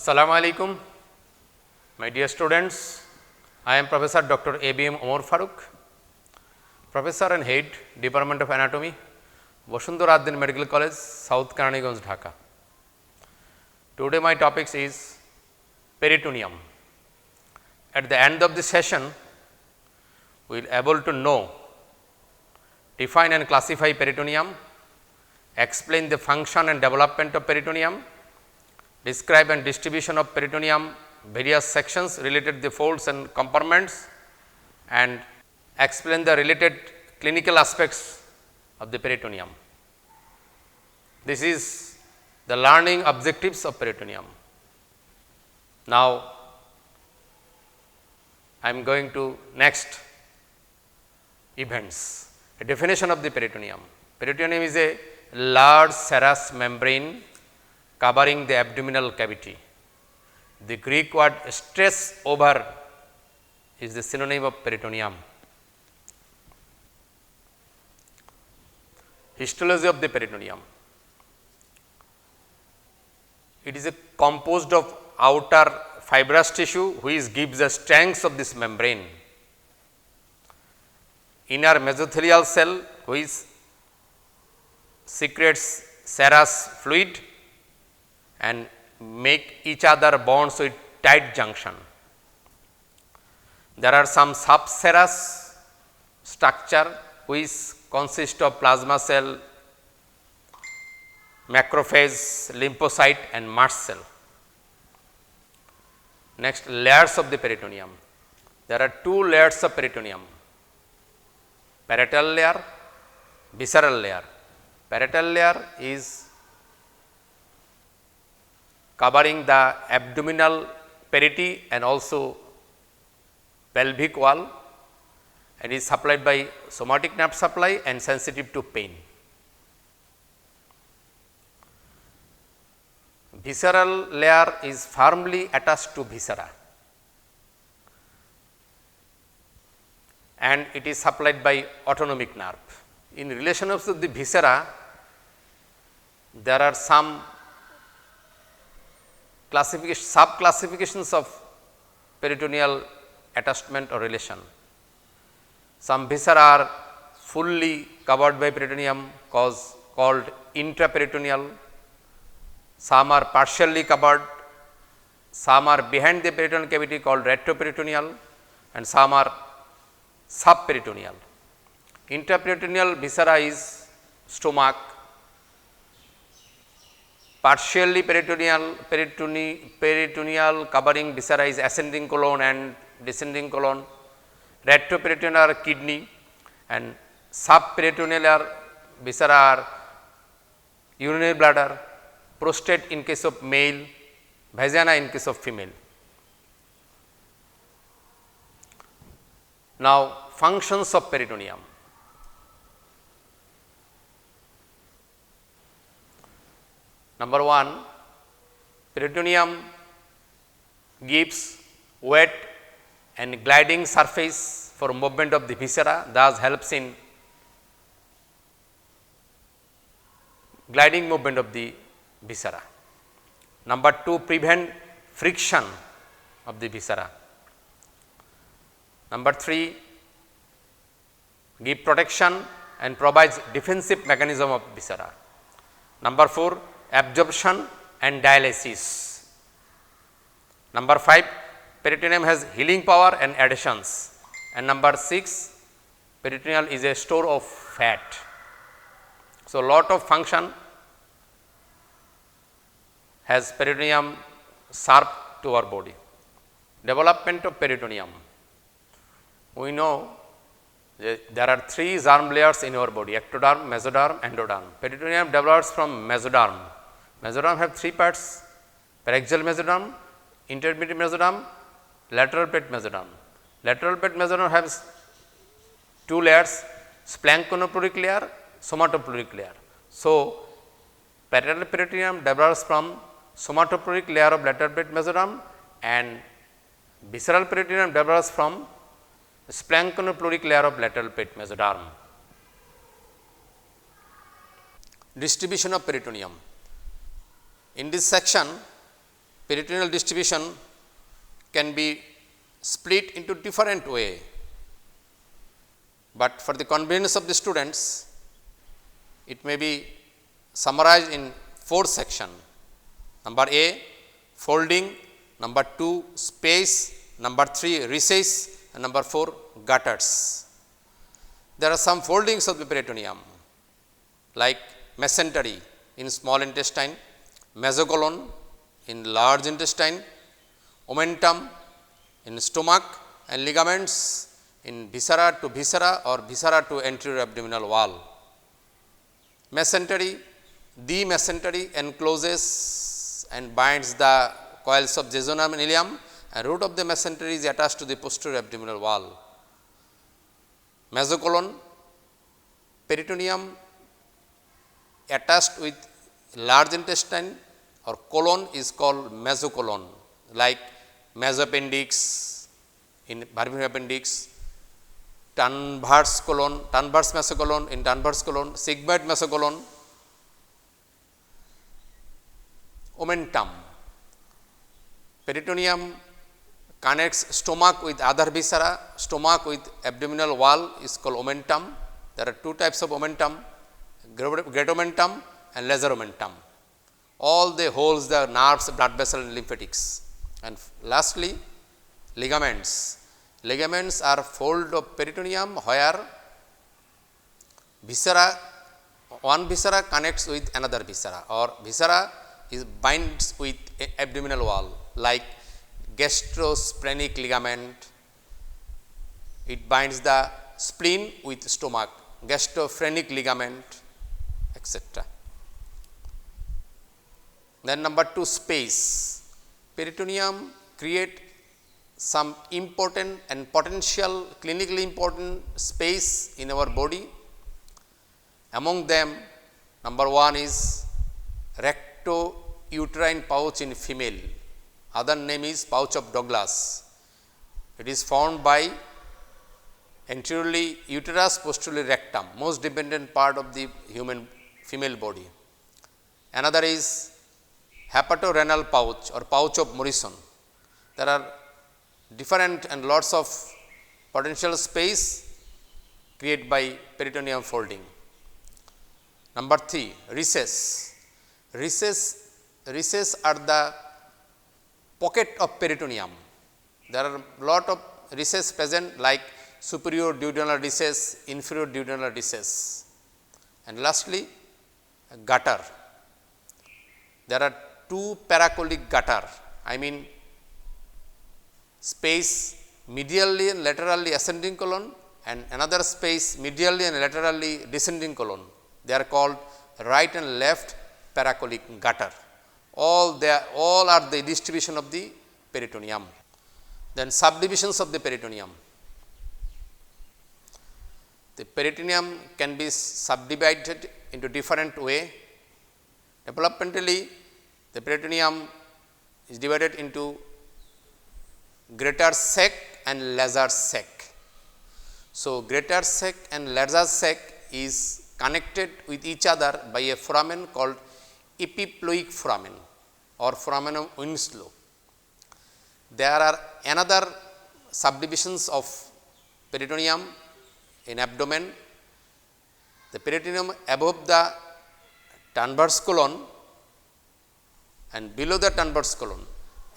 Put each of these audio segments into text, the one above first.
Assalamu alaikum, my dear students. I am Professor Dr. ABM Omar Farooq, Professor and Head, Department of Anatomy, Vasundhara Addin Medical College, South Karaniganj, Dhaka. Today my topic is peritoneum. At the end of this session, we will able to know, define and classify peritoneum, explain the function and development of peritoneum, describe and distribution of peritoneum, various sections related to the folds and compartments, and explain the related clinical aspects of the peritoneum. This is the learning objectives of peritoneum. Now, I am going to next events. A definition of the peritoneum. Peritoneum is a large serous membrane covering the abdominal cavity. The Greek word stress over is the synonym of peritoneum. Histology of the peritoneum. It is composed of outer fibrous tissue which gives the strength of this membrane. Inner mesothelial cell which secretes serous fluid and make each other bonds with tight junction. There are some subserous structure which consist of plasma cell, macrophage, lymphocyte and mast cell. Next, layers of the peritoneum. There are two layers of peritoneum, parietal layer, visceral layer. Parietal layer is covering the abdominal parietal and also pelvic wall and is supplied by somatic nerve supply and sensitive to pain. Visceral layer is firmly attached to viscera and it is supplied by autonomic nerve. In relation to the viscera, there are some sub-classifications of peritoneal attachment or relation. Some viscera are fully covered by peritoneum called intraperitoneal, some are partially covered, some are behind the peritoneal cavity called retroperitoneal and some are subperitoneal. Intraperitoneal viscera is stomach, partially peritoneal covering viscera is ascending colon and descending colon, retroperitoneal are kidney and subperitoneal viscera are urinary bladder, prostate in case of male, vagina in case of female. Now, functions of peritoneum. Number 1, peritoneum gives wet and gliding surface for movement of the viscera, thus helps in gliding movement of the viscera. Number 2, prevent friction of the viscera. Number 3, give protection and provides defensive mechanism of viscera. Number 4, absorption and dialysis. Number 5, peritoneum has healing power and adhesions. And number 6, peritoneal is a store of fat. So, lot of function has peritoneum served to our body. Development of peritoneum. We know there are 3 germ layers in our body: ectoderm, mesoderm, endoderm. Peritoneum develops from mesoderm. Mesoderm have 3 parts: paraxial mesoderm, intermediate mesoderm, lateral plate mesoderm. Lateral plate mesoderm has 2 layers: splanchnopleuric layer, somatopleuric layer. So, parietal peritoneum develops from somatopleuric layer of lateral plate mesoderm and visceral peritoneum develops from splanchnopleuric layer of lateral plate mesoderm. Distribution of peritoneum. In this section, peritoneal distribution can be split into different way, but for the convenience of the students, it may be summarized in 4 sections. Number A, folding; number 2, space; number 3, recess; and number 4, gutters. There are some foldings of the peritoneum like mesentery in small intestine, mesocolon in large intestine, omentum in stomach, and ligaments in viscera to viscera or viscera to anterior abdominal wall. Mesentery, the mesentery encloses and binds the coils of jejunum and ileum, and root of the mesentery is attached to the posterior abdominal wall. Mesocolon, peritoneum attached with large intestine or colon is called mesocolon, like mesoappendix in Barber's appendix, transverse colon, transverse mesocolon in transverse colon, sigmoid mesocolon. Omentum, peritoneum connects stomach with other viscera, stomach with abdominal wall is called omentum. There are 2 types of omentum, great omentum and lesser omentum. All they holds the nerves, blood vessel and lymphatics. And lastly, ligaments. Ligaments are fold of peritoneum where viscera, one viscera connects with another viscera, or viscera is binds with abdominal wall, like gastrosplenic ligament. It binds the spleen with stomach, gastrophrenic ligament, etc. Then number 2, space. Peritoneum create some important and potential clinically important space in our body. Among them, number 1 is recto-uterine pouch in female. Other name is pouch of Douglas. It is formed by anteriorly uterus, posteriorly rectum, most dependent part of the human female body. Another is hepatorenal pouch or pouch of Morrison. There are different and lots of potential space created by peritoneum folding. Number 3, recess. Recess are the pocket of peritoneum. There are lot of recess present, like superior duodenal recess, inferior duodenal recess. And lastly, gutter. There are 2 paracolic gutter, I mean space medially and laterally ascending colon, and another space medially and laterally descending colon. They are called right and left paracolic gutter. All are the distribution of the peritoneum. Then subdivisions of the peritoneum. The peritoneum can be subdivided into different way. Developmentally, the peritoneum is divided into greater sac and lesser sac. So, greater sac and lesser sac is connected with each other by a foramen called epiploic foramen or foramen of Winslow. There are another subdivisions of peritoneum in abdomen. The peritoneum above the transverse colon and below the transverse colon.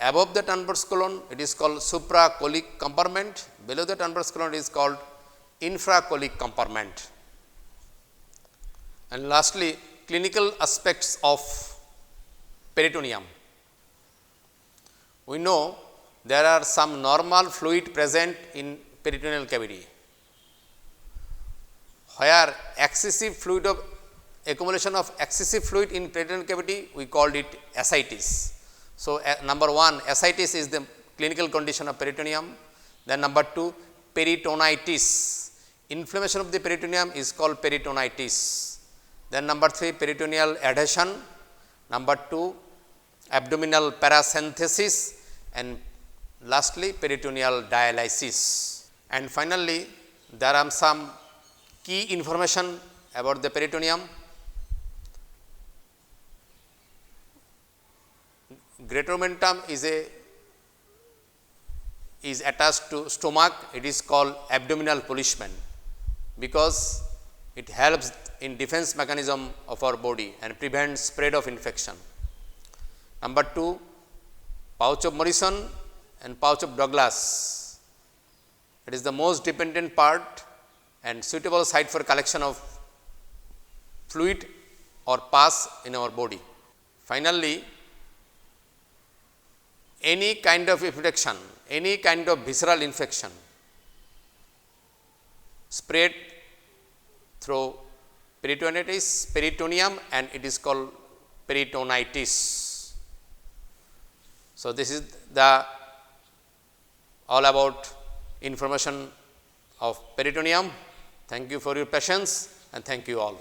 Above the transverse colon, it is called supracolic compartment. Below the transverse colon, it is called infracolic compartment. And lastly, clinical aspects of peritoneum. We know there are some normal fluid present in peritoneal cavity. Where excessive fluid of accumulation of excessive fluid in peritoneal cavity, we called it ascites. So, number 1, ascites is the clinical condition of peritoneum. Then number 2, peritonitis. Inflammation of the peritoneum is called peritonitis. Then number 3, peritoneal adhesion. Number 2, abdominal paracenthesis, and lastly peritoneal dialysis. And finally, there are some key information about the peritoneum. greater omentum is attached to stomach. It is called abdominal policeman because it helps in defense mechanism of our body and prevents spread of infection. Number 2, pouch of Morrison and pouch of Douglas. It is the most dependent part and suitable site for collection of fluid or pus in our body. Finally, any kind of infection, any kind of visceral infection spread through peritoneum and it is called peritonitis. So, this is the all about information of peritoneum. Thank you for your patience and thank you all.